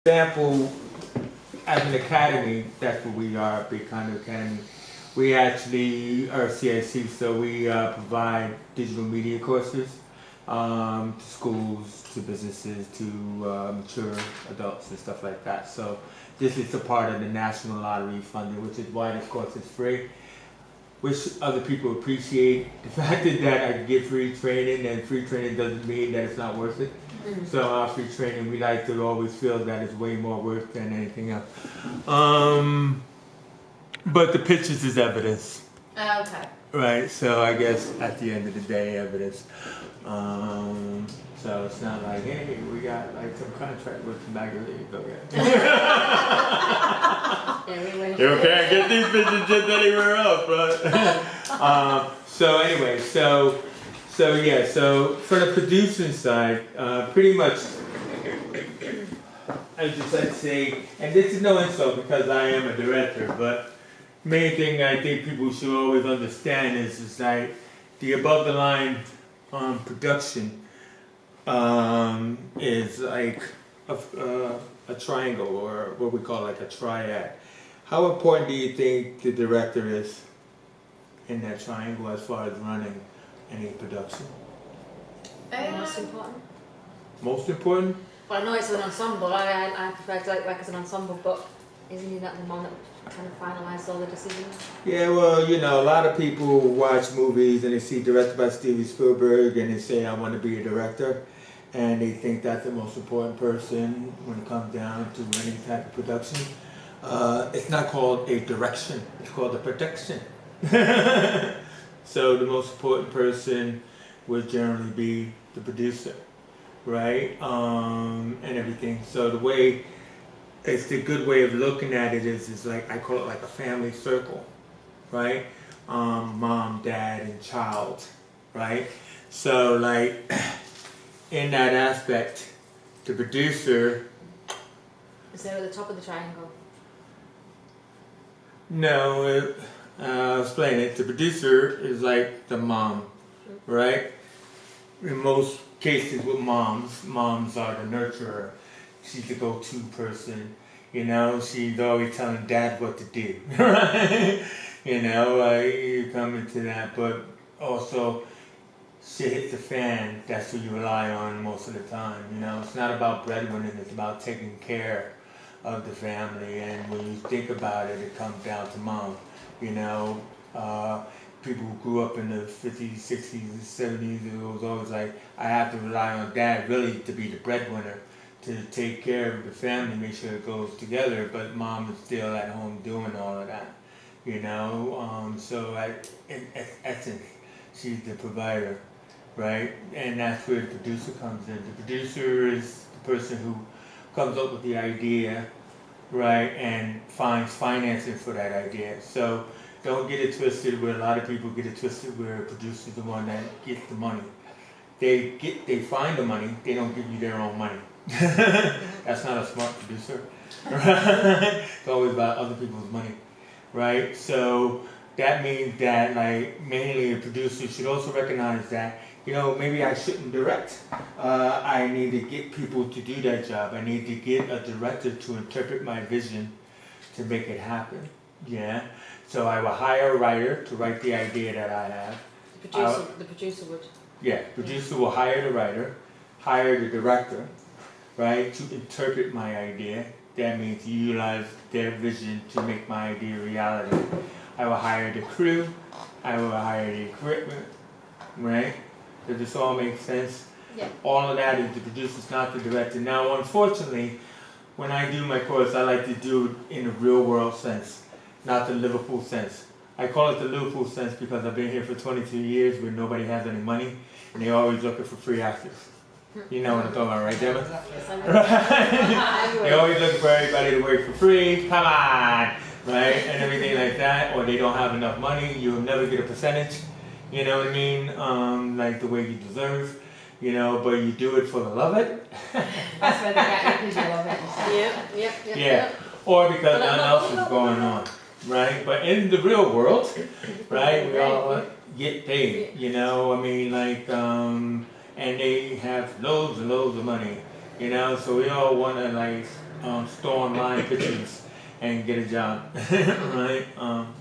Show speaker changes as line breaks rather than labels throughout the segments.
example, as an academy, that's what we are, a big kind of academy. We actually are CIC, so we provide digital media courses to schools, to businesses, to mature adults and stuff like that. So this is a part of the National Lottery funding, which is why this course is free. Which other people appreciate the fact that I get free training, and free training doesn't mean that it's not worth it. So our free training, we like to always feel that it's way more worth than anything else. But the pictures is evidence.
Okay.
Right, so I guess at the end of the day, evidence. So it's not like, hey, we got like some contract with the magazine. Okay. You can't get these pictures just anywhere else, right? So anyway, so yeah, so for the producing side, pretty much, I just like to say, and this is no insult because I am a director, but main thing I think people should always understand is like the above the line production is like a triangle, or what we call like a triad. How important do you think the director is in that triangle as far as running any production?
Most important.
Most important?
Well, I know it's an ensemble. I prefer to work as an ensemble, but isn't he not the one that kind of finalises all the decisions?
Yeah, well, you know, a lot of people watch movies and they see directed by Steven Spielberg and they say, I want to be a director. And they think that's the most important person when it comes down to any type of production. It's not called a direction, it's called a production. So the most important person would generally be the producer, right? And everything. So the way, it's the good way of looking at it is like, I call it like a family circle, right? Mom, dad, and child, right? So like, in that aspect, the producer...
Is there at the top of the triangle?
No, I'll explain it. The producer is like the mom, right? In most cases with moms are the nurturer. She's the go-to person, you know. She's always telling dad what to do, right? You know, you come into that, but also shit hits the fan, that's who you rely on most of the time, you know. It's not about breadwinning, it's about taking care of the family, and when you think about it, it comes down to mom, you know. People who grew up in the 50s, 60s, 70s, it was always like, I have to rely on dad really to be the breadwinner, to take care of the family, make sure it goes together, but mom is still at home doing all of that, you know. So in essence, she's the provider, right? And that's where the producer comes in. The producer is the person who comes up with the idea, right, and finds financing for that idea. So don't get it twisted where a lot of people get it twisted where a producer is the one that gets the money. They find the money, they don't give you their own money. That's not a smart producer, right? It's always about other people's money, right? So that means that like mainly a producer should also recognize that, you know, maybe I shouldn't direct. I need to get people to do that job. I need to get a director to interpret my vision to make it happen. Yeah. So I will hire a writer to write the idea that I have.
The producer would.
Yeah, producer will hire the writer, hire the director, right, to interpret my idea. That means utilize their vision to make my idea a reality. I will hire the crew, I will hire the equipment, right? Does this all make sense?
Yeah.
All of that is the producer, not the director. Now, unfortunately, when I do my course, I like to do it in a real world sense, not the Liverpool sense. I call it the Liverpool sense because I've been here for 22 years where nobody has any money and they're always looking for free actors. You know what I'm talking about, right, Gemma? Right? They're always looking for everybody to work for free, come on, right? And everything like that, or they don't have enough money, you'll never get a percentage, you know what I mean? Like the way you deserve, you know, but you do it for the love of it.
That's where they get you because you love it.
Yeah. Or because nothing else is going on, right? But in the real world, right, we all get paid, you know, I mean, like, and they have loads and loads of money, you know, so we all want to, like, store online pictures and get a job, right?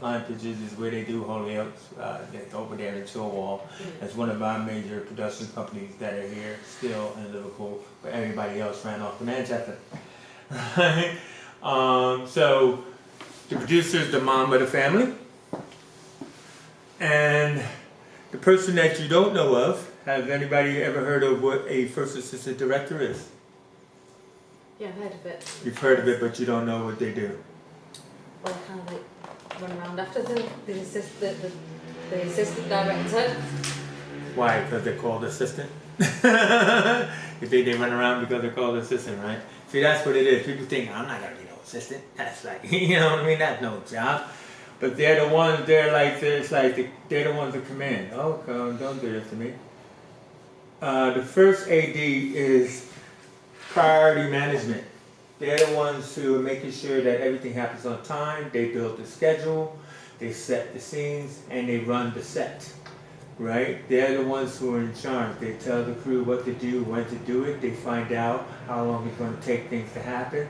Line pictures is where they do Hollyoaks. That's over there in Chilwell. That's one of our major production companies that are here still in Liverpool, but everybody else ran off to Manchester. Right? So the producer is the mom of the family, and the person that you don't know of. Has anybody ever heard of what a first assistant director is?
Yeah, I've heard of it.
You've heard of it, but you don't know what they do.
Well, I kind of like run around after the assistant director.
Why? Because they're called assistant? You think they run around because they're called assistant, right? See, that's what it is. People think, I'm not going to be no assistant. That's like, you know what I mean? That's no job. But they're the ones, they're the ones that come in. Oh, don't do this to me. The first AD is priority management. They're the ones who are making sure that everything happens on time. They build the schedule, they set the scenes, and they run the set. Right? They're the ones who are in charge. They tell the crew what to do, when to do it. They find out how long it's going to take things to happen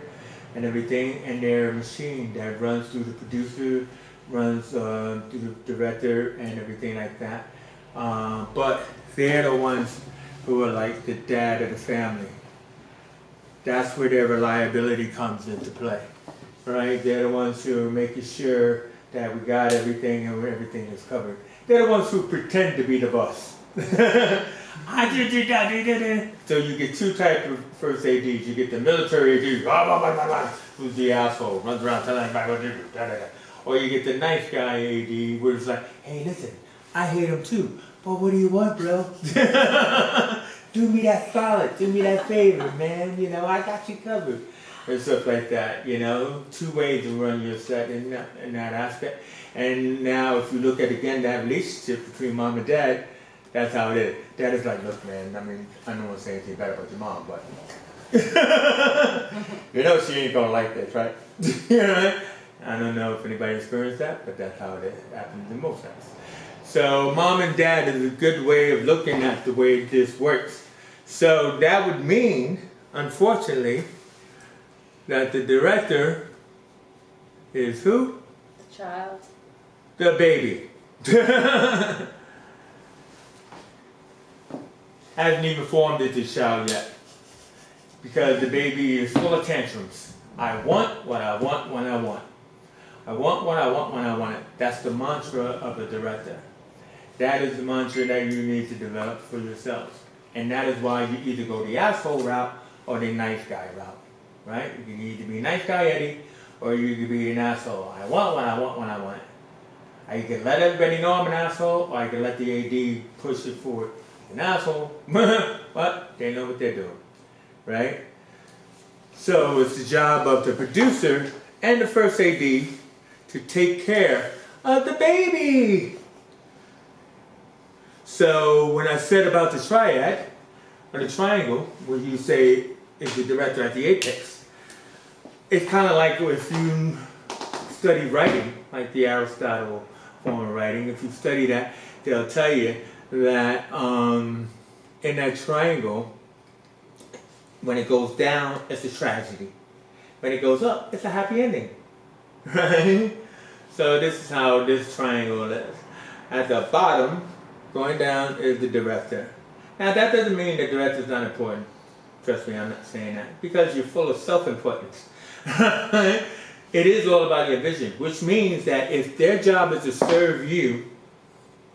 and everything. And they're a machine that runs through the producer, runs through the director, and everything like that. But they're the ones who are like the dad of the family. That's where their reliability comes into play, right? They're the ones who are making sure that we got everything and everything is covered. They're the ones who pretend to be the boss. I did that. So you get two types of first ADs. You get the military AD, blah, blah, blah, blah, blah, who's the asshole, runs around telling everybody what to do, da, da, da. Or you get the nice guy AD, where it's like, hey, listen, I hate him too, but what do you want, bro? Do me that solid, do me that favor, man. You know, I got you covered. And stuff like that, you know. Two ways to run your set in that aspect. And now if you look at, again, that relationship between mom and dad, that's how it is. Dad is like, look, man, I mean, I don't want to say anything bad about your mom, but you know she ain't gonna like this, right? You know? I don't know if anybody experienced that, but that's how it happens in most times. So mom and dad is a good way of looking at the way this works. So that would mean, unfortunately, that the director is who?
The child.
The baby. Hasn't even formed into a child yet. Because the baby is full of tantrums. I want what I want when I want. I want what I want when I want it. That's the mantra of the director. That is the mantra that you need to develop for yourselves. And that is why you either go the asshole route or the nice guy route. Right? You can either be nice guy Eddie or you can be an asshole. I want what I want when I want it. I can let everybody know I'm an asshole, or I can let the AD push it forward. An asshole, but they know what they're doing. Right? So it's the job of the producer and the first AD to take care of the baby. So when I said about the triad, or the triangle, where you say is the director at the apex, it's kind of like if you study writing, like the Aristotle form of writing, if you study that, they'll tell you that in that triangle, when it goes down, it's a tragedy. When it goes up, it's a happy ending. Right? So this is how this triangle is. At the bottom, going down, is the director. Now that doesn't mean the director is not important. Trust me, I'm not saying that. Because you're full of self-importance. It is all about your vision. Which means that if their job is to serve you,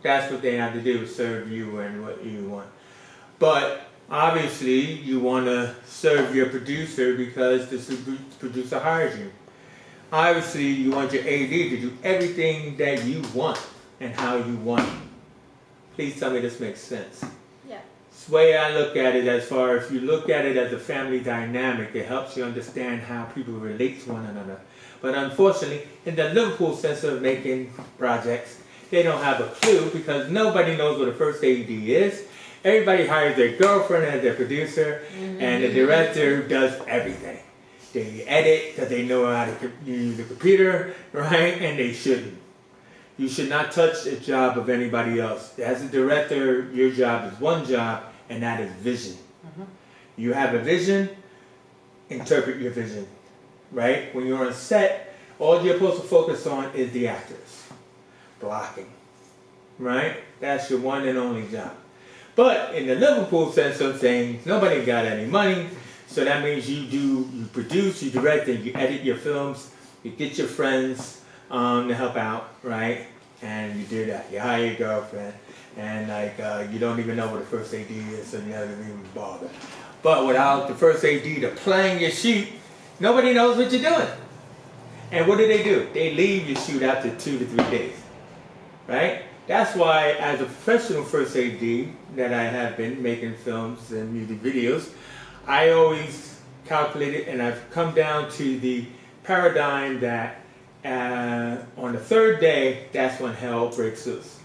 that's what they have to do, serve you and what you want. But obviously, you want to serve your producer because the producer hires you. Obviously, you want your AD to do everything that you want and how you want it. Please tell me this makes sense.
Yeah.
It's the way I look at it, as far as if you look at it as a family dynamic, it helps you understand how people relate to one another. But unfortunately, in the Liverpool sense of making projects, they don't have a clue because nobody knows what a first AD is. Everybody hires their girlfriend as their producer, and the director does everything. They edit because they know how to use the computer, right? And they shouldn't. You should not touch the job of anybody else. As a director, your job is one job, and that is vision. You have a vision, interpret your vision. right? When you're on set, all you're supposed to focus on is the actors. Blocking, right? That's your one and only job. But in the Liverpool sense of things, nobody got any money, so that means you produce, you direct, and you edit your films. You get your friends to help out, right? And you do that. You hire your girlfriend, and like you don't even know what the first AD is, so you haven't even bothered. But without the first AD to plan your shoot, nobody knows what you're doing. And what do? They leave your shoot after 2 to 3 days, right? That's why, as a professional first AD that I have been making films and music videos, I always calculate it, and I've come down to the paradigm that on the 3rd day, that's when hell breaks loose,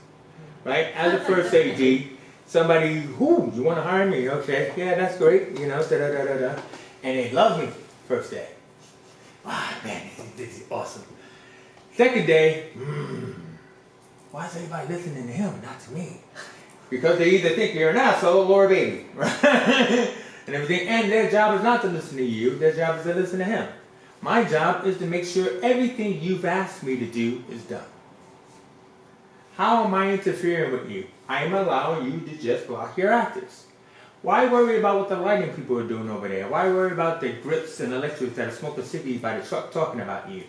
right? As a first AD, somebody, you want to hire me? Okay, yeah, that's great, you know, da-da-da-da-da. And they love me first day. Wow, man, this is awesome. 2nd day, why is everybody listening to him and not to me? Because they either think you're an asshole or a baby, right? And everything. And their job is not to listen to you. Their job is to listen to him. My job is to make sure everything you've asked me to do is done. How am I interfering with you? I am allowing you to just block your actors. Why worry about what the lighting people are doing over there? Why worry about the grips and electrics that are smoking ciggies by the truck talking about you?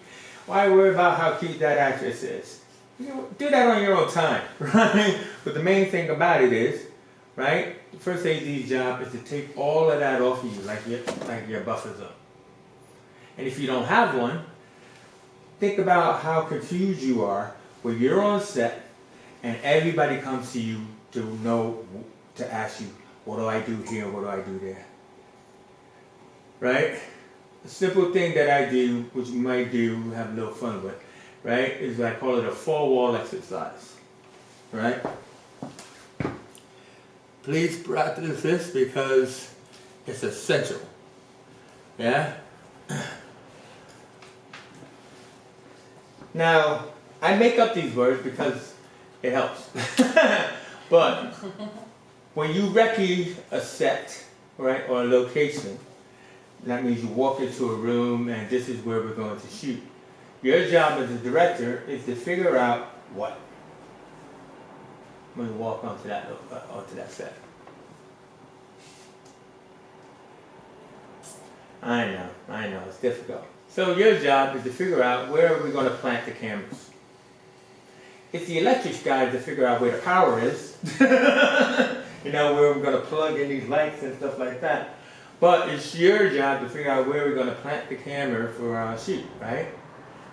Why worry about how cute that actress is? Do that on your own time, right? But the main thing about it is, right, the first AD's job is to take all of that off of you, like your buffer zone. And if you don't have one, think about how confused you are when you're on set and everybody comes to you to ask you, what do I do here, what do I do there? Right? A simple thing that I do, which you might do, have a little fun with, right, is I call it a 4-wall exercise, right? Please practice this because it's essential, yeah? Now, I make up these words because it helps, but when you recce a set, right, or a location, that means you walk into a room and this is where we're going to shoot. Your job as a director is to figure out what. When you walk onto that set. I know, it's difficult. So your job is to figure out where are we going to plant the cameras. It's the electrics guy to figure out where the power is. You know, where we're going to plug in these lights and stuff like that. But it's your job to figure out where we're going to plant the camera for our shoot, right?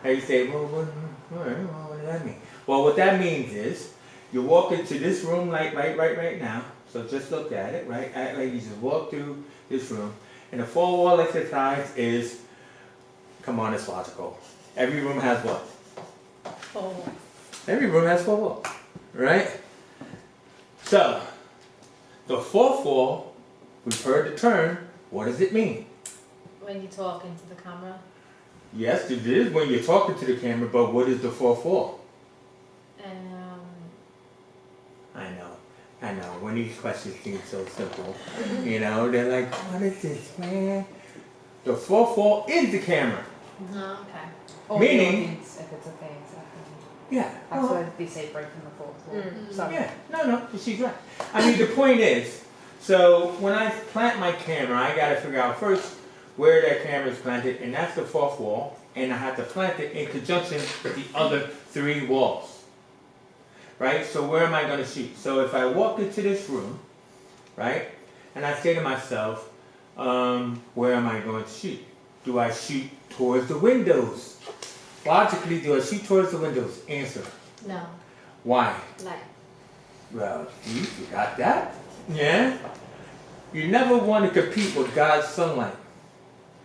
And you say, well, what does that mean? Well, what that means is, you walk into this room right now, so just look at it, right? Act like you just walk through this room, and the 4-wall exercise is, come on, it's logical. Every room has what?
4 walls.
Every room has 4 walls, right? So, the 4th wall, we've heard the term, what does it mean?
When you talk into the camera.
Yes, it is when you're talking to the camera, but what is the 4th wall? I know, when these questions seem so simple, you know, they're like, what is this, man? The 4th wall is the camera.
Oh, okay.
Or
Meaning,
the audience, if it's okay, exactly.
Yeah.
That's why they say breaking the 4th wall. Sorry.
Yeah, no, she's right. I mean, the point is, so when I plant my camera, I got to figure out first where that camera is planted, and that's the 4th wall, and I have to plant it in conjunction with the other 3 walls. Right? So where am I going to shoot? So if I walk into this room, right, and I say to myself, where am I going to shoot? Do I shoot towards the windows? Logically, do I shoot towards the windows? Answer.
No.
Why?
Light.
Well, you got that? Yeah? You never want to compete with God's sunlight.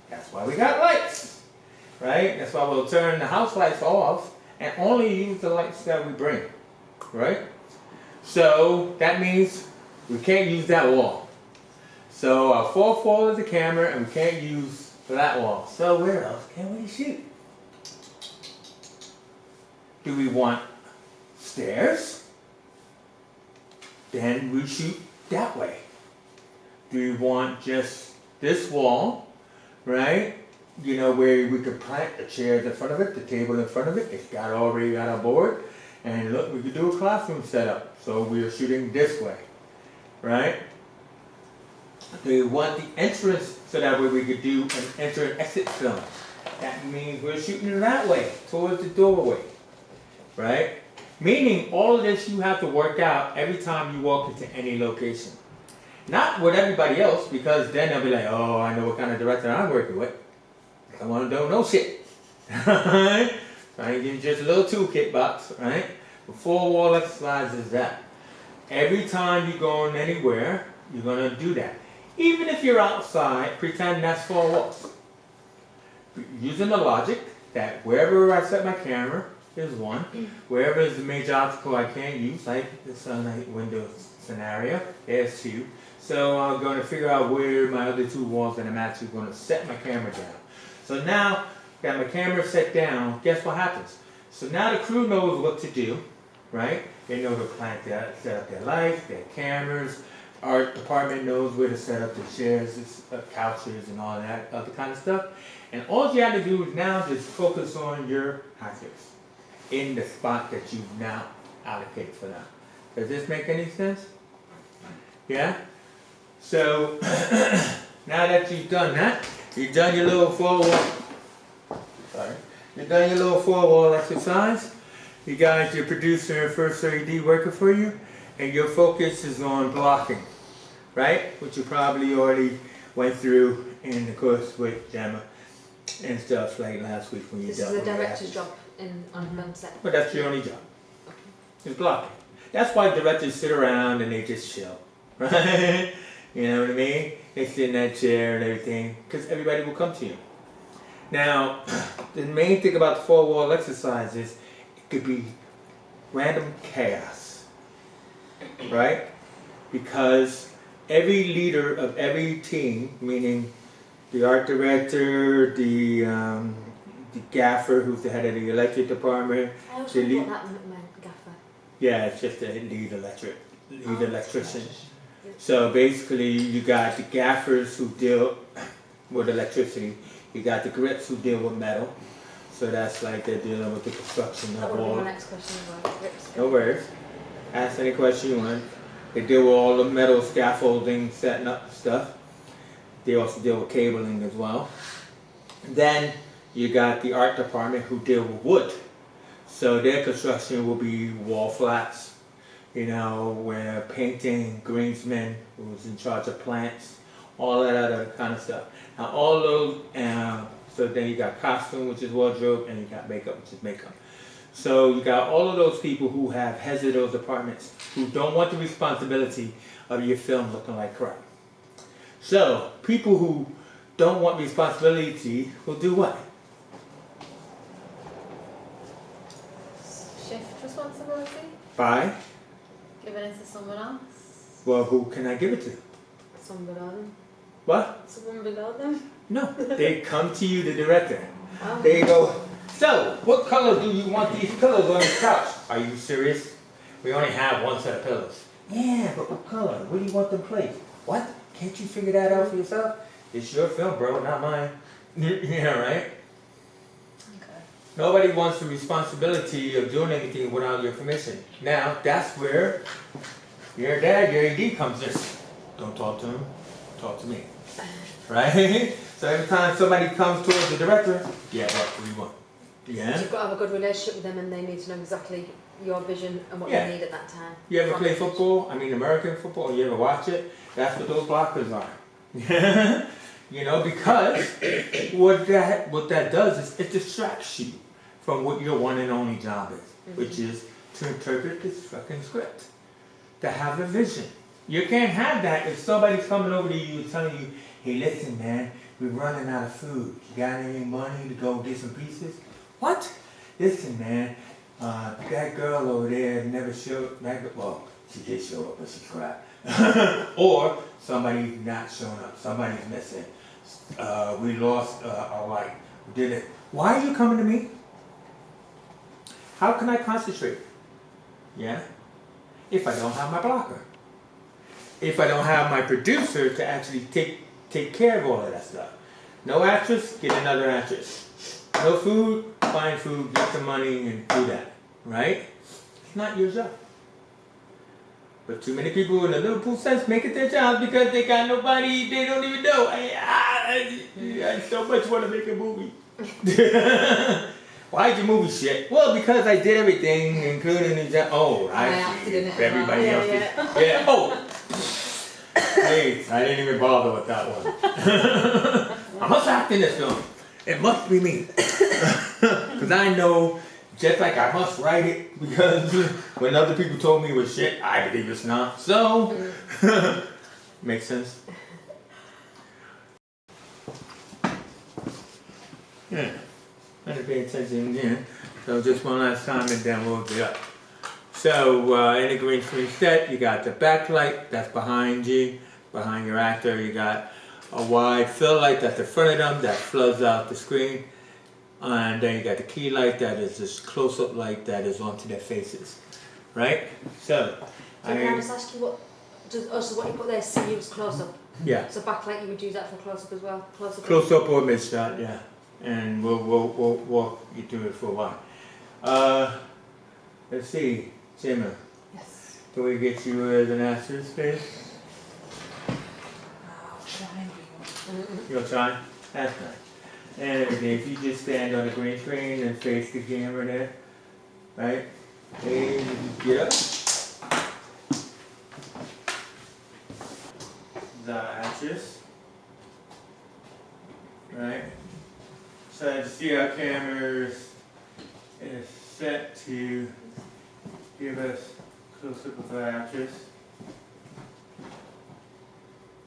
That's why we got lights. Right? That's why we'll turn the house lights off and only use the lights that we bring. Right? So that means we can't use that wall. So our 4th wall is the camera and we can't use that wall. So where else can we shoot? Do we want stairs? Then we shoot that way. Do we want just this wall, right? you know, where we could plant the chairs in front of it, the table in front of it. It's already got a board. And look, we could do a classroom setup. So we're shooting this way, right? We want the entrance so that way we could do an enter and exit film. That means we're shooting that way, towards the doorway, right? Meaning all of this you have to work out every time you walk into any location. Not with everybody else, because then they'll be like, oh, I know what kind of director I'm working with. Someone who don't know shit. Right? So I give you just a little toolkit box, right? The 4 wall exercise is that. Every time you're going anywhere, you're gonna do that. Even if you're outside, pretend that's 4 walls. Using the logic that wherever I set my camera is 1. Wherever is the major obstacle I can't use, like the sunlight window scenario, there's 2. So I'm going to figure out where my other 2 walls and I'm actually going to set my camera down. So now, got my camera set down, guess what happens? So now the crew knows what to do, right? They know to set up their lights, their cameras. Art department knows where to set up the chairs, couches, and all that other kind of stuff. And all you have to do is now just focus on your hazards in the spot that you've now allocated for them. Does this make any sense? Yeah? So, now that you've done that, you've done your little 4 wall, you've done your little 4 wall exercise. You got your producer and first AD working for you, and your focus is on blocking, right? Which you probably already went through in the course with Gemma and stuff like last week when you
This
dealt
is
with
the
the
director's
actors.
job on film set.
But that's your only job. It's blocking. That's why directors sit around and they just chill, right? You know what I mean? They sit in that chair and everything, because everybody will come to you. Now, the main thing about the 4 wall exercise is it could be random chaos, right? Because every leader of every team, meaning the art director, the gaffer, who's the head of the electric department,
I also
the lead,
thought that meant gaffer.
yeah, it's just a lead electrician. So basically, you got the gaffers who deal with electricity. You got the grips who deal with metal. So that's like they're dealing with the construction
That
of
would be
all.
my next question about grips.
No worries. Ask any question you want. They deal with all the metal scaffolding, setting up stuff. They also deal with cabling as well. Then you got the art department who deal with wood. So their construction will be wall flats, you know, where painting, greensmen, who's in charge of plants, all that other kind of stuff. Now all those, so then you got costume, which is wardrobe, and you got makeup, which is makeup. So you got all of those people who have heads of those departments who don't want the responsibility of your film looking like crap. So people who don't want responsibility will do what?
Shift responsibility?
By,
Giving it to someone else?
well, who can I give it to?
Someone below them.
What?
Someone below them.
No, they come to you, the director.
Oh.
They go, so what color do you want these pillows on the couch? Are you serious? We only have 1 set of pillows. Yeah, but what color? Where do you want them placed? What? Can't you figure that out for yourself? It's your film, bro, not mine. Yeah, right?
Okay.
Nobody wants the responsibility of doing anything without your permission. Now, that's where your dad, your AD comes in. Don't talk to him, talk to me. Right? So every time somebody comes towards the director, yeah, what do you want? Yeah?
You've got to have a good relationship with them and they need to know exactly your vision and what
Yeah.
you need at that time.
You ever
From
play
the
football? I mean American football, you ever watch it? That's what those blockers are. You know, because what that does is it distracts you from what your one and only job is, which is to interpret this fucking script. To have a vision. You can't have that if somebody's coming over to you and telling you, hey listen man, we're running out of food. You got any money to go get some pieces? What? Listen man, that girl over there never showed, well, she did show up but she crap. Or somebody's not showing up, somebody's missing. We lost our light. We did it. Why are you coming to me? How can I concentrate? Yeah? If I don't have my blocker. If I don't have my producer to actually take care of all of that stuff. No actress, get another actress. No food, find food, get some money and do that. Right? It's not your job. But too many people in the Liverpool sense make it their job because they got nobody they don't even know. I so much want to make a movie. Why'd you movie shit? Well, because I did everything, including the job. Oh, I
acted in it as well.
everybody else did. Yeah. Oh. Hey, I didn't even bother with that one. I must act in this film. It must be me. Because I know, just like I must write it, because when other people told me it was shit, I believe it's not. So, makes sense. Yeah, better pay attention again. So just one last time and then we'll be up. So in the green screen set, you got the backlight that's behind you, behind your actor. You got a wide fill light that's in front of them that floods out the screen. And then you got the key light that is this close-up light that is onto their faces, right? So,
Can I just ask you what you put there, see use close-up?
Yeah.
So backlight, you would use that for close-up as well?
Close-up or mid-shot, yeah. And we'll walk you through it for a while. Let's see, Jimmy.
Yes.
Can we get you as an actress, please? You'll try? That's nice. And everything, if you just stand on the green screen and face the camera there, right? And get up. The actress. Right? So to see our cameras is set to give us close-up of our actress.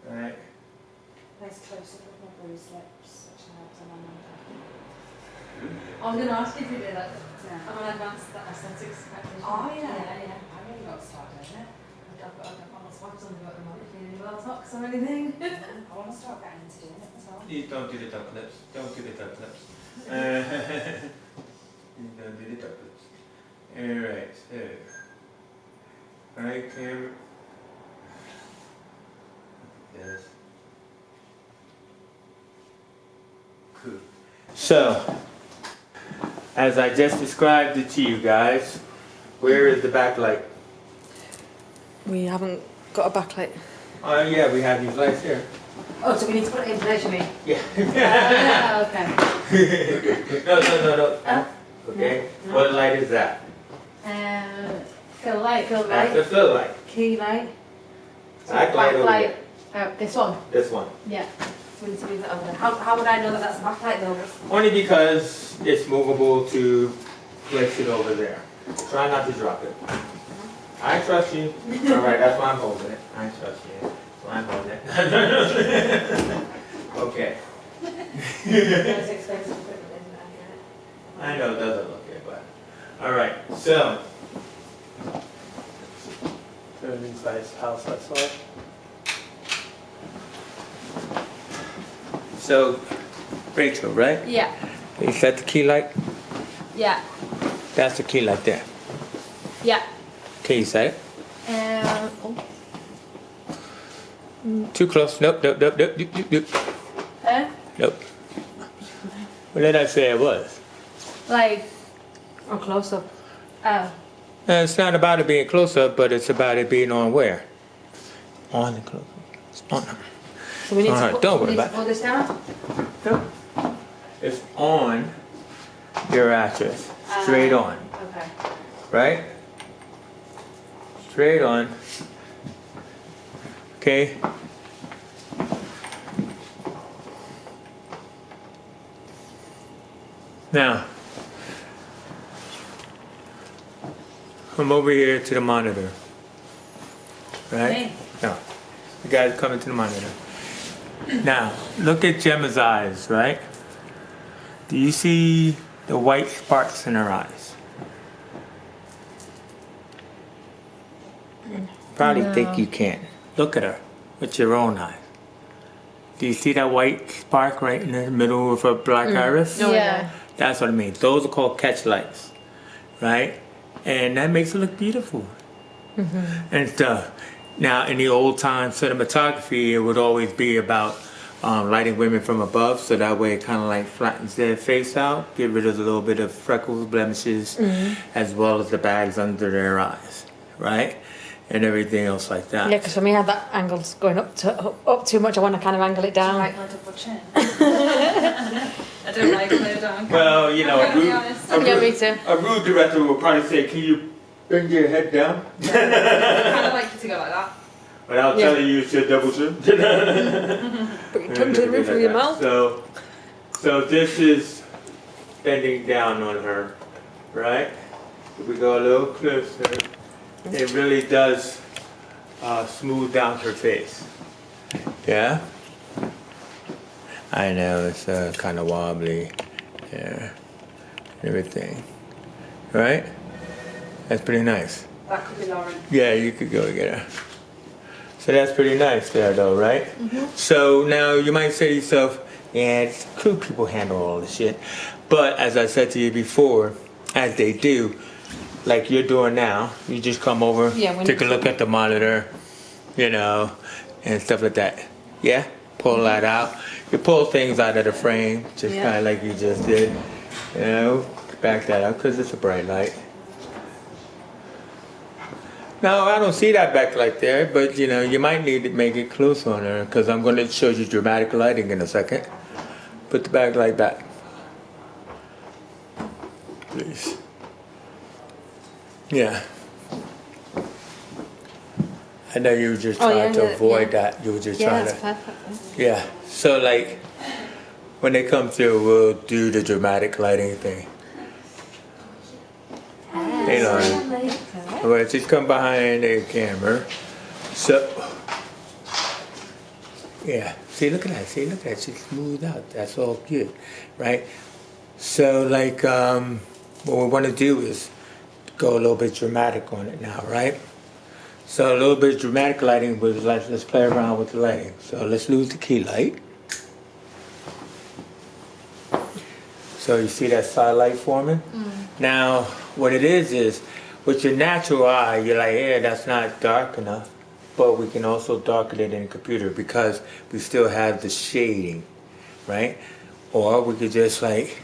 Right?
Nice close-up of my bruised lips, which I have done on my
I was going to ask you if you did that.
I'm an advanced aesthetics practitioner.
Oh, yeah.
Yeah.
I really got started in it.
I've got my swabs on the at the moment, if you need Botox or anything.
I want to start getting into doing it myself.
You don't do the duck lips. Don't do the duck lips. You don't do the duck lips. Alright, so. Alright, camera. Yes. Cool. So, as I just described it to you guys, where is the backlight?
We haven't got a backlight.
Oh yeah, we have these lights here.
Oh, so we need to put it in place, you mean?
Yeah.
Okay.
No. Okay.
No.
What light is that?
Fill light.
That's the fill light.
Key light.
Backlight over there.
This one?
This one.
Yeah.
So we need to move that over there. How would I know that that's a backlight though?
Only because it's movable to place it over there. Try not to drop it. I trust you. Alright, that's why I'm holding it. I trust you. That's why I'm holding it. Okay.
It's expensive equipment, isn't it?
I know it doesn't look good, but. Alright, so. Turn these lights house lights on. So, Rachel, right?
Yeah.
You set the key light?
Yeah.
That's the key light there.
Yeah.
Okay, you set it?
Oh.
Too close. Nope.
Huh?
Nope. What did I say it was?
Like,
Or close up.
oh.
It's not about it being close up, but it's about it being on where? On the close up. It's on.
So we need
Alright, don't worry about it.
pull this down?
Nope. It's on your actress. Straight on.
Okay.
Right? Straight on. Okay? Now, come over here to the monitor. Right?
Me?
No. You guys come into the monitor. Now, look at Gemma's eyes, right? Do you see the white sparks in her eyes? Probably think you can. Look at her with your own eyes. Do you see that white spark right in the middle of her black iris?
No,
Yeah.
That's what I mean. Those are called catch lights, right? And that makes it look beautiful and stuff. Now, in the old time cinematography, it would always be about lighting women from above, so that way it kind of like flattens their face out, get rid of a little bit of freckles, blemishes, as well as the bags under their eyes, right? And everything else like that.
Yeah, because for me, I have that angle's going up too much. I want to kind of angle it down.
Like my double chin. I don't like it down.
Well, you know,
I'm gonna be honest.
Yeah, me too.
a rude director will probably say, "Can you bring your head down?"
I kind of like you to go like that.
Without telling you it's your double chin.
Put your tongue to the roof of your mouth.
So this is bending down on her, right? If we go a little closer, it really does smooth down her face. Yeah? I know, it's kind of wobbly. Yeah. Everything. Right? That's pretty nice.
That could be Lauren.
Yeah, you could go get her. So that's pretty nice there though, right? So now you might say to yourself, yeah, it's crew people handle all this shit. But as I said to you before, as they do, like you're doing now, you just come over, take a look at the monitor, you know, and stuff like that. Yeah? Pull that out. You pull things out of the frame, just kind of like you just did. You know, back that up because it's a bright light. No, I don't see that backlight there, but you know, you might need to make it close on her because I'm going to show you dramatic lighting in a second. Put the backlight back, please. Yeah. I know you were just trying to avoid that. You were just trying to.
Perfect.
Yeah. So like, when they come through, we'll do the dramatic lighting thing. Hey, Lauren. Well, just come behind the camera. So, yeah. See, look at that. See, look at that. She's smoothed out. That's all good, right? So, like, what we want to do is go a little bit dramatic on it now, right? So, a little bit dramatic lighting. Let's play around with the lighting. So, let's lose the key light. So, you see that side light forming? Now, what it is with your natural eye, you're like, yeah, that's not dark enough. But we can also darken it in the computer because we still have the shading, right? Or we could just like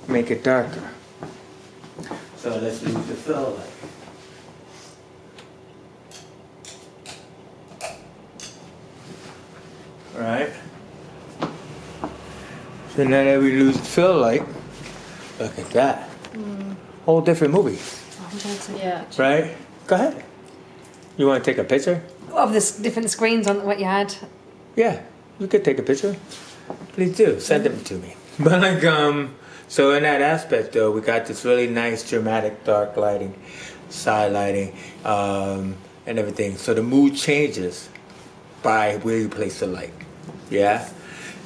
make it darker. So let's use the fill light. Right? So now that we lose the fill light, look at that. Whole different movie.
Yeah.
Right? Go ahead. You want to take a picture?
Of the different screens on what you had.
Yeah, you could take a picture. Please do. Send them to me. But like, so in that aspect though, we got this really nice dramatic dark lighting, side lighting, and everything. So the mood changes by where you place the light. Yeah?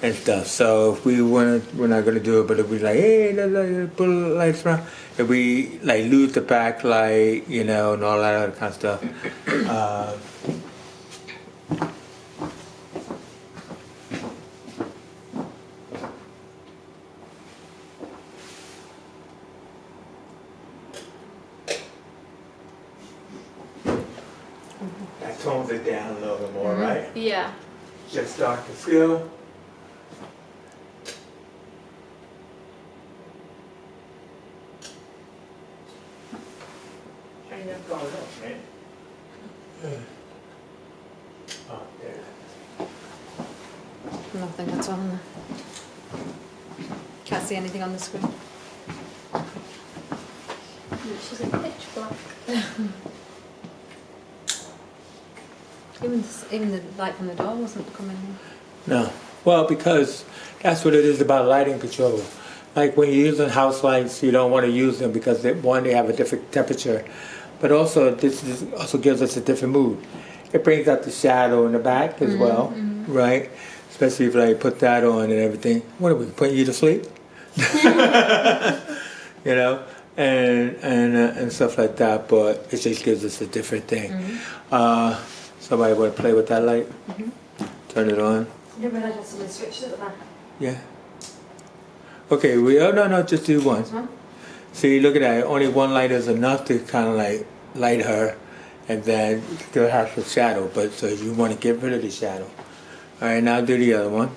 And stuff. So if we want to, we're not going to do it, but if we like, hey, let's put the lights around. If we like lose the backlight, you know, and all that other kind of stuff. That tones it down a little bit more, right?
Yeah.
Just dark and still. Oh, there.
Nothing at all. No. Can't see anything on the screen.
She's a pitch black.
Even the light from the door wasn't coming in.
No. Well, because that's what it is about lighting control. Like when you're using house lights, you don't want to use them because they have a different temperature. But also, this also gives us a different mood. It brings out the shadow in the back as well, right? Especially if I put that on and everything. What are we, putting you to sleep? You know, and stuff like that. But it just gives us a different thing. Somebody want to play with that light? Turn it on.
I didn't realise there's something switched at the back.
Yeah. Okay, no, just do one. See, look at that. Only one light is enough to kind of like light her, and then still have the shadow. But so you want to get rid of the shadow. All right, now do the other one.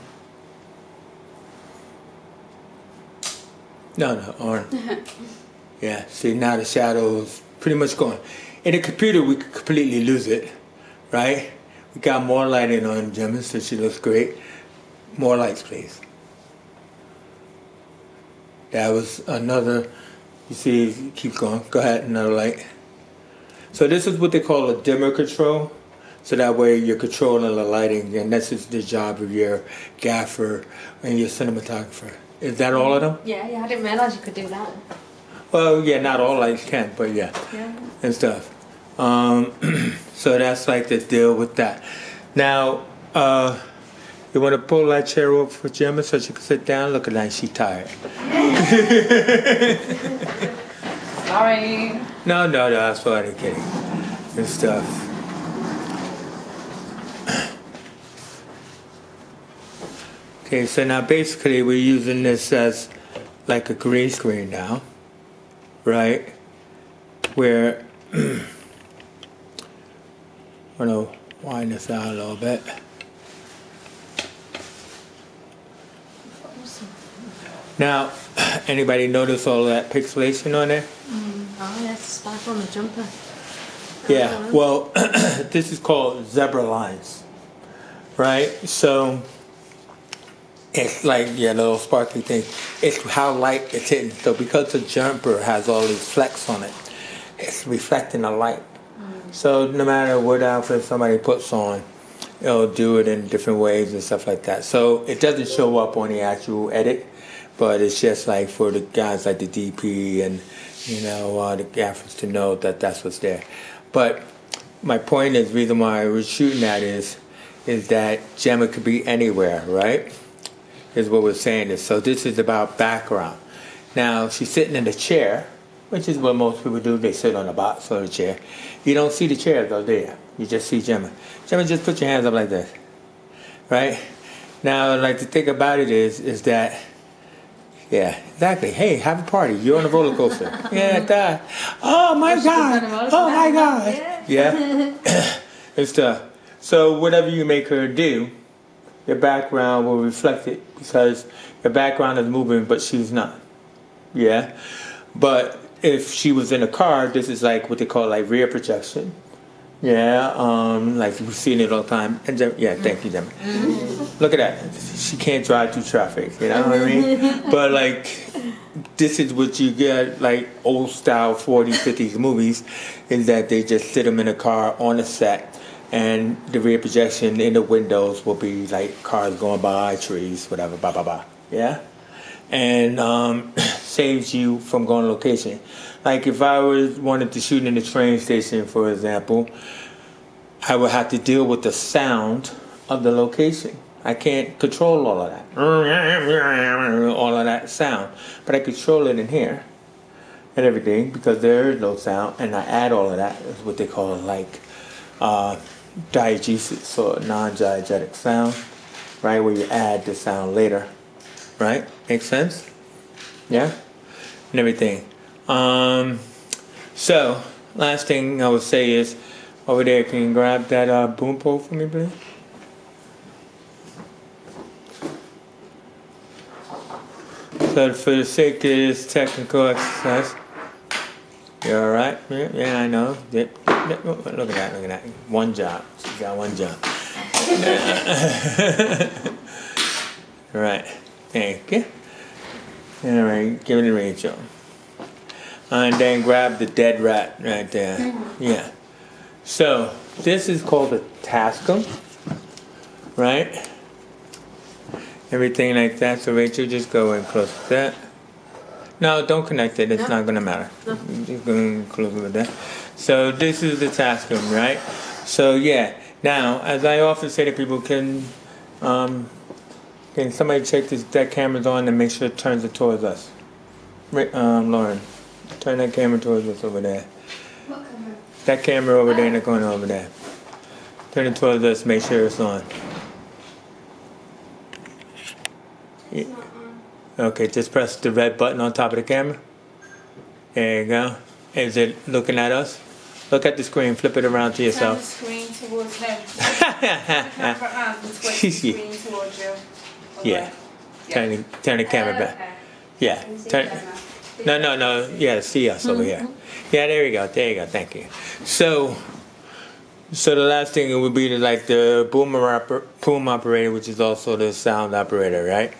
No, orange. Yeah, see now the shadow's pretty much gone. In the computer we could completely lose it, right? We got more lighting on Gemma, so she looks great. More lights, please. That was another, you see, keep going. Go ahead, another light. So this is what they call a dimmer control. So that way you're controlling the lighting, and this is the job of your gaffer and your cinematographer. Is that all of them?
Yeah, I didn't realise you could do that.
Well, yeah, not all lights can, but yeah, and stuff. So that's like the deal with that. Now, you want to pull that chair over for Gemma so she can sit down? Look at that, she's tired.
Sorry.
No, that's funny, kidding. And stuff. Okay, so now basically we're using this as like a green screen now, right? Where, I'm gonna wind this out a little bit. Now, anybody notice all that pixelation on there?
Oh, that's a sparkle on the jumper.
Yeah, well, this is called zebra lines, right? So, it's like, yeah, the little sparkly thing. It's how light it's hitting. So because the jumper has all these flecks on it, it's reflecting the light. So no matter what outfit somebody puts on, it'll do it in different ways and stuff like that. So it doesn't show up on the actual edit, but it's just like for the guys like the DP and, you know, the gaffers to know that that's what's there. But my point is, the reason why we're shooting that is that Gemma could be anywhere, right? Is what we're saying is. So this is about background. Now she's sitting in the chair, which is what most people do. They sit on the box or the chair. You don't see the chair though, do you? You just see Gemma. Gemma, just put your hands up like this, right? Now, like the thing about it is that, yeah, exactly. Hey, have a party. You're on a roller coaster. Yeah, that. Oh my God. Oh my God. Yeah. And stuff. So whatever you make her do, your background will reflect it because your background is moving, but she's not. Yeah. But if she was in a car, this is like what they call like rear projection. Yeah. Like we've seen it all the time. And yeah, thank you, Gemma. Look at that. She can't drive through traffic. You know what I mean? But like, this is what you get like old style 40s, 50s movies, is that they just sit them in a car on a set. And the rear projection in the windows will be like cars going by, trees, whatever, blah, blah, blah. Yeah? And saves you from going to location. Like if I wanted to shoot in the train station, for example, I would have to deal with the sound of the location. I can't control all of that. All of that sound. But I control it in here and everything because there is no sound. And I add all of that. Is what they call like diegesis, or non-diegetic sound, right, where you add the sound later, right? Make sense? Yeah? And everything. So, last thing I would say is, over there, can you grab that boom pole for me, please? So, for the sake of this technical exercise, you alright? Yeah, I know. Look at that. One job. She got one job. Right. Thank you. Alright, give it a Rachel. And then grab the dead rat right there. Yeah. So, this is called a taskum. Right? Everything like that. So, Rachel, just go in close to that. No, don't connect it. It's not going to matter. Just going close with that. So this is the taskum, right? So yeah. Now, as I often say to people, can somebody check that camera's on and make sure it turns it towards us? Lauren, turn that camera towards us over there.
What camera?
That camera over there in the corner over there. Turn it towards us. Make sure it's on.
It's not on.
Okay, just press the red button on top of the camera. There you go. Is it looking at us? Look at the screen. Flip it around to
Turn the
yourself.
screen towards them. Turn the camera around and twist the screen towards you.
Yeah. Turn the camera back.
Okay.
Yeah.
Can you see
Turn,
it
no,
now?
no, no. Yeah, see us over here. Yeah, there you go. There you go. Thank you. So the last thing it would be like the boom operator, which is also the sound operator, right?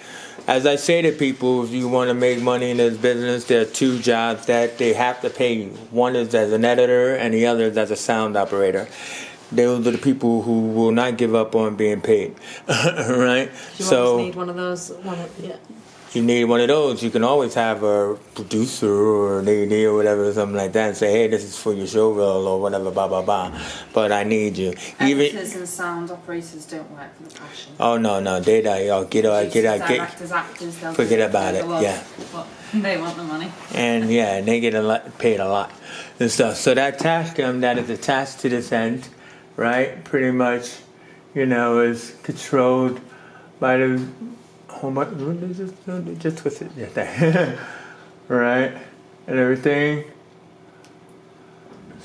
As I say to people, if you want to make money in this business, there are two jobs that they have to pay you. One is as an editor, and the other is as a sound operator. Those are the people who will not give up on being paid, right?
You always need one of those. Yeah.
You need one of those. You can always have a producer or an AD or whatever, something like that, and say, "Hey, this is for your show reel or whatever, blah blah blah." But I need you.
Editors and sound operators don't work for the passion.
Oh no, they die. Oh, get
Directors, actors, they'll
forget
do
about it.
the love,
Yeah,
but they want the money.
and yeah, and they get paid a lot and stuff. So that Tascam that is attached to this end, right? Pretty much, is controlled by the. Just twist it, yeah, there. Right, and everything.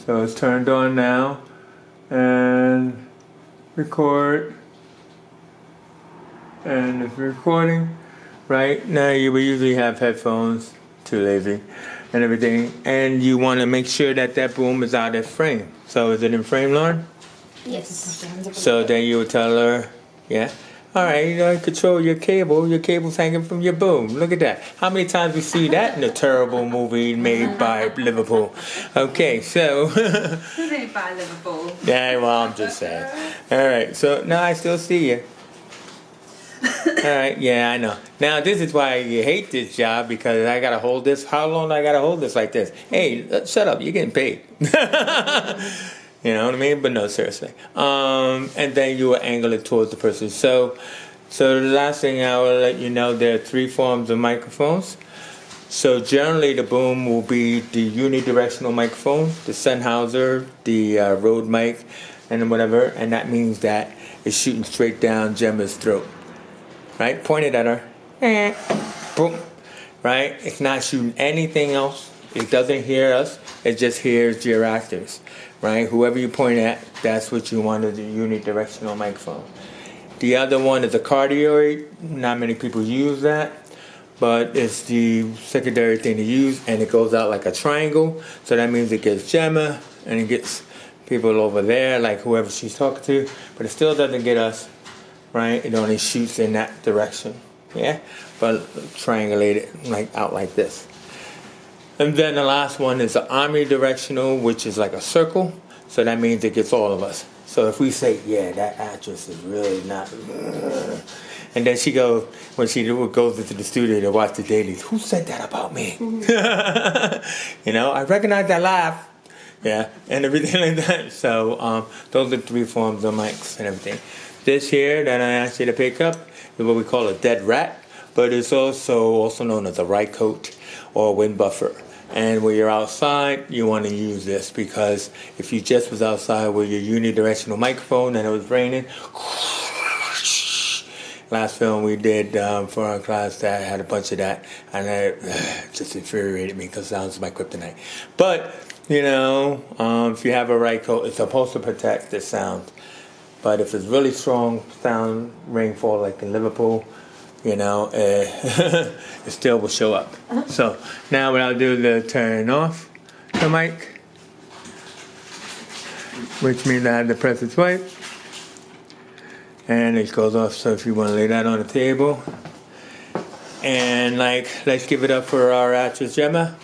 So it's turned on now, and record, and it's recording. Right now, you will usually have headphones. Too lazy, and everything, and you want to make sure that boom is out of frame. So is it in frame, Lauren?
Yes.
So then you would tell her, yeah. All right, control your cable. Your cable's hanging from your boom. Look at that. How many times we see that in a terrible movie made by Liverpool? Okay, so.
Made by Liverpool.
Yeah, well, I'm just saying. All right, so now I still see you. All right, yeah, I know. Now this is why you hate this job, because I gotta hold this. How long do I gotta hold this like this? Hey, shut up! You're getting paid. You know what I mean? But no, seriously. And then you will angle it towards the person. So the last thing I will let you know, there are 3 forms of microphones. So generally the boom will be the unidirectional microphone, the Sennheiser, the Rode mic, and whatever. And that means that it's shooting straight down Gemma's throat. Right? Point it at her. Boom. Right? It's not shooting anything else. It doesn't hear us. It just hears your actors. Right? Whoever you point at, that's what you want as a unidirectional microphone. The other one is a cardioid. Not many people use that, but it's the secondary thing to use, and it goes out like a triangle. So that means it gets Gemma, and it gets people over there, like whoever she's talking to, but it still doesn't get us, right? It only shoots in that direction, yeah? But triangulated, like out like this. And then the last one is the omnidirectional, which is like a circle. So that means it gets all of us. So if we say, yeah, that actress is really not... And then she goes, when she goes into the studio to watch the dailies, who said that about me? I recognize that laugh. Yeah, and everything like that. So those are 3 forms of mics and everything. This here that I asked you to pick up is what we call a dead rat, but it's also known as a right coat or wind buffer. And when you're outside, you want to use this, because if you just was outside with your unidirectional microphone and it was raining, last film we did for our class that had a bunch of that, and it just infuriated me because sounds my kryptonite. But if you have a right coat, it's supposed to protect the sound. But if it's really strong sound rainfall like in Liverpool, it still will show up. So now what I'll do is turn off the mic, which means I have to press it twice, and it goes off. So if you want to lay that on the table, and let's give it up for our actress Gemma.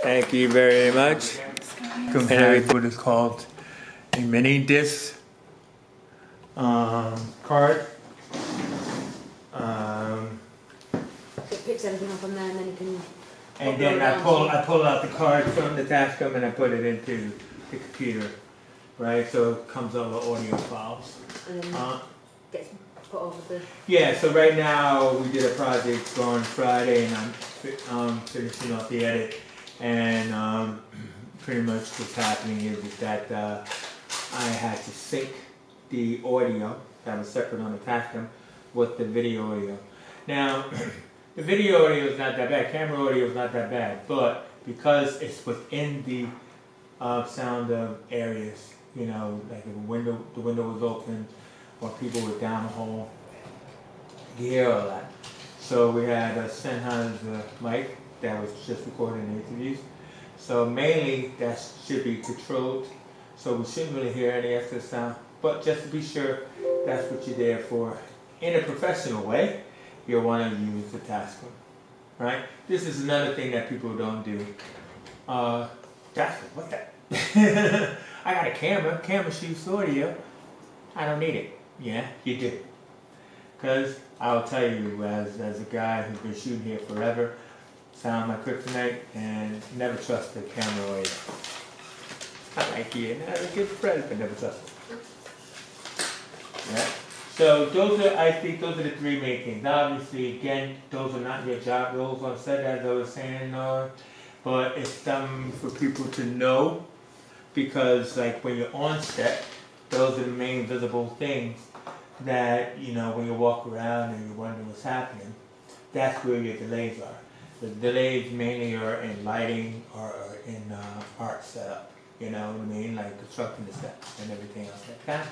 Thank you very much. And what is called a mini disc card.
It picks everything up on there, and then you can.
And then I pull out the card from the Tascam and I put it into the computer, right? So it comes over audio files.
And then gets put over the.
Yeah. So right now we did a project on Friday, and I'm finishing off the edit, and pretty much what's happening is that I had to sync the audio that was separate on the Tascam with the video audio. Now, the video audio is not that bad, camera audio is not that bad, but because it's within the sound of areas, like if the window was open or people were down the hall, you hear all that. So we had Senhan's mic that was just recording the interviews. So mainly that should be controlled. So we shouldn't really hear any extra sound. But just to be sure, that's what you're there for. In a professional way, you'll want to use the task room, right? This is another thing that people don't do. Task room, what's that? I got a camera shoots audio. I don't need it. Yeah, you do. Because I'll tell you, as a guy who's been shooting here forever, sound my kryptonite, and never trust the camera audio. I like you, and I have a good friend, but never trust it. Yeah. So I think those are the three main things. Now, obviously, again, those are not your job roles on set, as I was saying, but it's something for people to know, because like when you're on set, those are the main visible things that, you know, when you walk around and you're wondering what's happening, that's where your delays are. The delays mainly are in lighting or in art setup, you know what I mean, like constructing the set and everything else like that.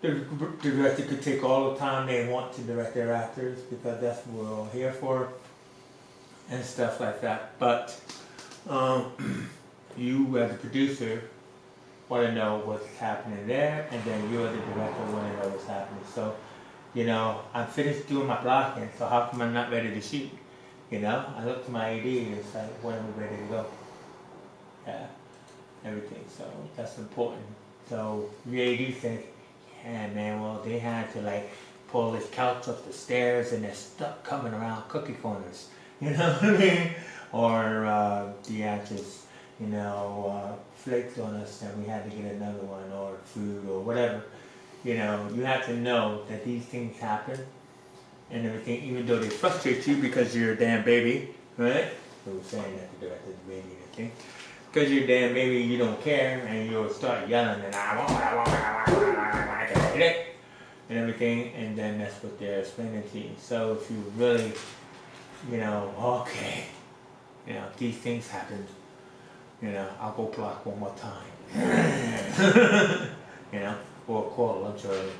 The director could take all the time they want to direct their actors, because that's what we're all here for, and stuff like that. But you as a producer want to know what's happening there, and then you as a director want to know what's happening. So, you know, I'm finished doing my blocking, so how come I'm not ready to shoot? You know, I look to my AD and it's like, when are we ready to go? Yeah, everything. So that's important. So the AD says, yeah, man, well, they had to like pull this couch up the stairs and they're stuck coming around cookie corners. You know what I mean? Or the actress, you know, flaked on us and we had to get another one, or food or whatever. You know, you have to know that these things happen and everything, even though they frustrate you because you're a damn baby, right? We were saying that the director's baby and everything. Because you're a damn baby, you don't care, and you'll start yelling and I can hit it and everything, and then that's what they're explaining to you. So if you really, you know, okay, you know, these things happen, you know, I'll go block one more time. You know, or call lunch early.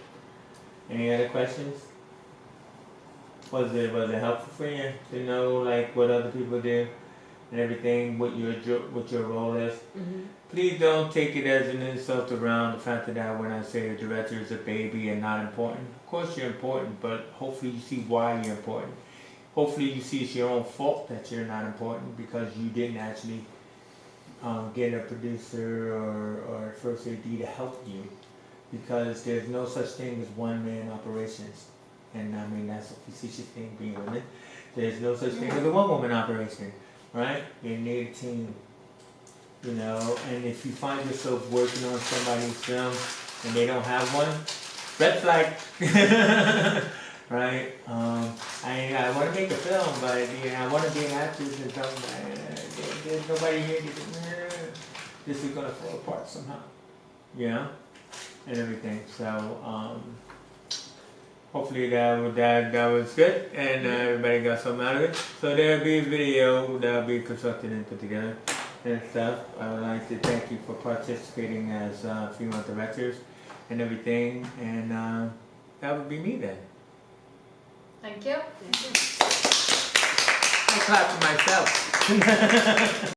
Any other questions? Was it helpful for you to know like what other people do and everything, what your role is?
Mm-hmm.
Please don't take it as an insult around the fact that when I say the director is a baby and not important. Of course you're important, but hopefully you see why you're important. Hopefully you see it's your own fault that you're not important, because you didn't actually get a producer or a first AD to help you, because there's no such thing as one-man operations. And I mean, that's a facetious thing, being women. There's no such thing as a one-woman operation, right? You need a team, you know. And if you find yourself working on somebody's film and they don't have one, red flag, right? I want to make a film, but you know, I want to be an actress and something. There's nobody here. This is gonna fall apart somehow, you know, and everything. So. Hopefully that was good, and everybody got something out of it. So there'll be a video that'll be constructed and put together and stuff. I would like to thank you for participating as female directors and everything, and that would be me then.
Thank you.
I clap for myself.